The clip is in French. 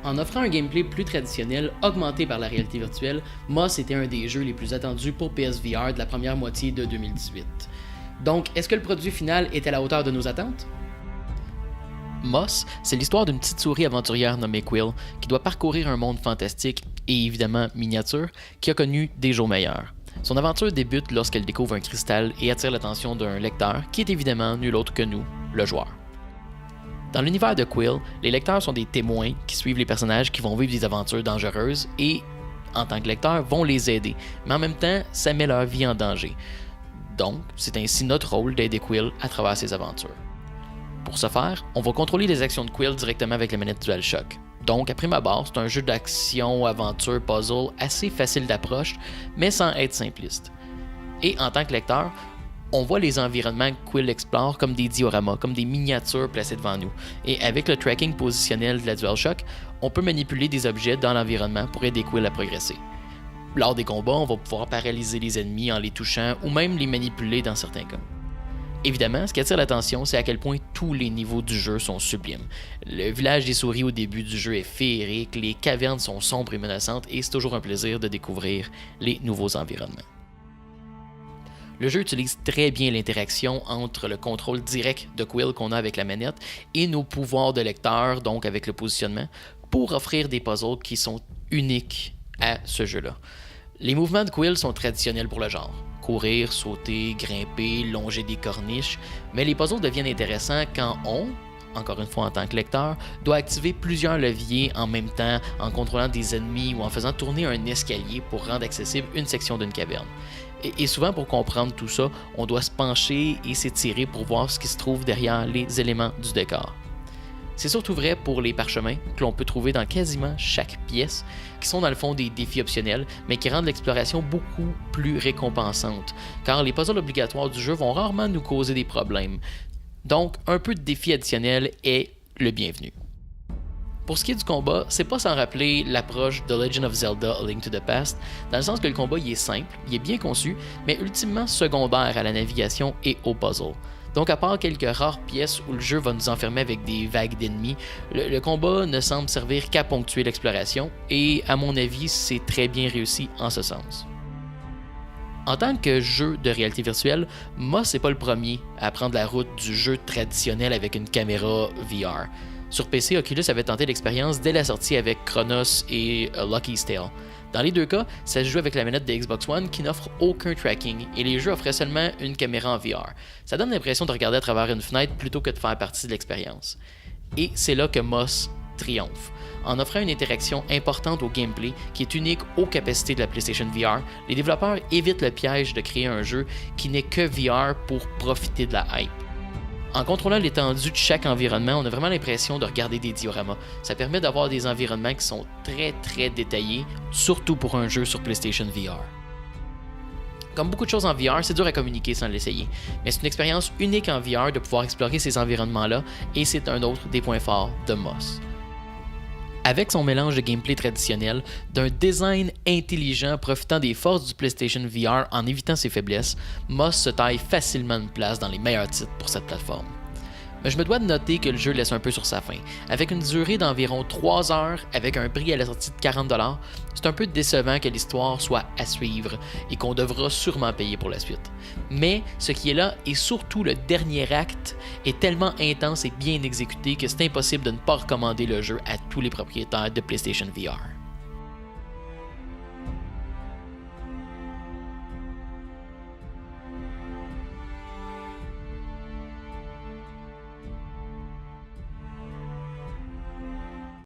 En offrant un gameplay plus traditionnel, augmenté par la réalité virtuelle, Moss était un des jeux les plus attendus pour PSVR de la première moitié de 2018. Donc, est-ce que le produit final est à la hauteur de nos attentes? Moss, c'est l'histoire d'une petite souris aventurière nommée Quill qui doit parcourir un monde fantastique et évidemment miniature qui a connu des jours meilleurs. Son aventure débute lorsqu'elle découvre un cristal et attire l'attention d'un lecteur qui est évidemment nul autre que nous, le joueur. Dans l'univers de Quill, les lecteurs sont des témoins qui suivent les personnages qui vont vivre des aventures dangereuses et, en tant que lecteurs, vont les aider, mais en même temps, ça met leur vie en danger. Donc, c'est ainsi notre rôle d'aider Quill à travers ses aventures. Pour ce faire, on va contrôler les actions de Quill directement avec la manette DualShock. Donc, à prime abord, c'est un jeu d'action, aventure, puzzle assez facile d'approche, mais sans être simpliste. Et en tant que lecteur, on voit les environnements que Quill explore comme des dioramas, comme des miniatures placées devant nous. Et avec le tracking positionnel de la DualShock, on peut manipuler des objets dans l'environnement pour aider Quill à progresser. Lors des combats, on va pouvoir paralyser les ennemis en les touchant ou même les manipuler dans certains cas. Évidemment, ce qui attire l'attention, c'est à quel point tous les niveaux du jeu sont sublimes. Le village des souris au début du jeu est féerique, les cavernes sont sombres et menaçantes et c'est toujours un plaisir de découvrir les nouveaux environnements. Le jeu utilise très bien l'interaction entre le contrôle direct de Quill qu'on a avec la manette et nos pouvoirs de lecteur, donc avec le positionnement, pour offrir des puzzles qui sont uniques à ce jeu-là. Les mouvements de Quill sont traditionnels pour le genre. Courir, sauter, grimper, longer des corniches, mais les puzzles deviennent intéressants quand on, encore une fois en tant que lecteur, doit activer plusieurs leviers en même temps en contrôlant des ennemis ou en faisant tourner un escalier pour rendre accessible une section d'une caverne. Et souvent pour comprendre tout ça, on doit se pencher et s'étirer pour voir ce qui se trouve derrière les éléments du décor. C'est surtout vrai pour les parchemins que l'on peut trouver dans quasiment chaque pièce, qui sont dans le fond des défis optionnels, mais qui rendent l'exploration beaucoup plus récompensante, car les puzzles obligatoires du jeu vont rarement nous causer des problèmes. Donc, un peu de défi additionnel est le bienvenu. Pour ce qui est du combat, c'est pas sans rappeler l'approche de Legend of Zelda: A Link to the Past, dans le sens que le combat il est simple, il est bien conçu, mais ultimement secondaire à la navigation et au puzzle. Donc à part quelques rares pièces où le jeu va nous enfermer avec des vagues d'ennemis, le combat ne semble servir qu'à ponctuer l'exploration, et à mon avis, c'est très bien réussi en ce sens. En tant que jeu de réalité virtuelle, Moss n'est pas le premier à prendre la route du jeu traditionnel avec une caméra VR. Sur PC, Oculus avait tenté l'expérience dès la sortie avec Chronos et Lucky's Tale. Dans les deux cas, ça se joue avec la manette de Xbox One qui n'offre aucun tracking et les jeux offraient seulement une caméra en VR. Ça donne l'impression de regarder à travers une fenêtre plutôt que de faire partie de l'expérience. Et c'est là que Moss triomphe. En offrant une interaction importante au gameplay qui est unique aux capacités de la PlayStation VR, les développeurs évitent le piège de créer un jeu qui n'est que VR pour profiter de la hype. En contrôlant l'étendue de chaque environnement, on a vraiment l'impression de regarder des dioramas. Ça permet d'avoir des environnements qui sont très détaillés, surtout pour un jeu sur PlayStation VR. Comme beaucoup de choses en VR, c'est dur à communiquer sans l'essayer, mais c'est une expérience unique en VR de pouvoir explorer ces environnements-là, et c'est un autre des points forts de Moss. Avec son mélange de gameplay traditionnel, d'un design intelligent profitant des forces du PlayStation VR en évitant ses faiblesses, Moss se taille facilement une place dans les meilleurs titres pour cette plateforme. Mais je me dois de noter que le jeu laisse un peu sur sa faim. Avec une durée d'environ 3 heures, avec un prix à la sortie de 40$, c'est un peu décevant que l'histoire soit à suivre et qu'on devra sûrement payer pour la suite. Mais ce qui est là, et surtout le dernier acte, est tellement intense et bien exécuté que c'est impossible de ne pas recommander le jeu à tous les propriétaires de PlayStation VR.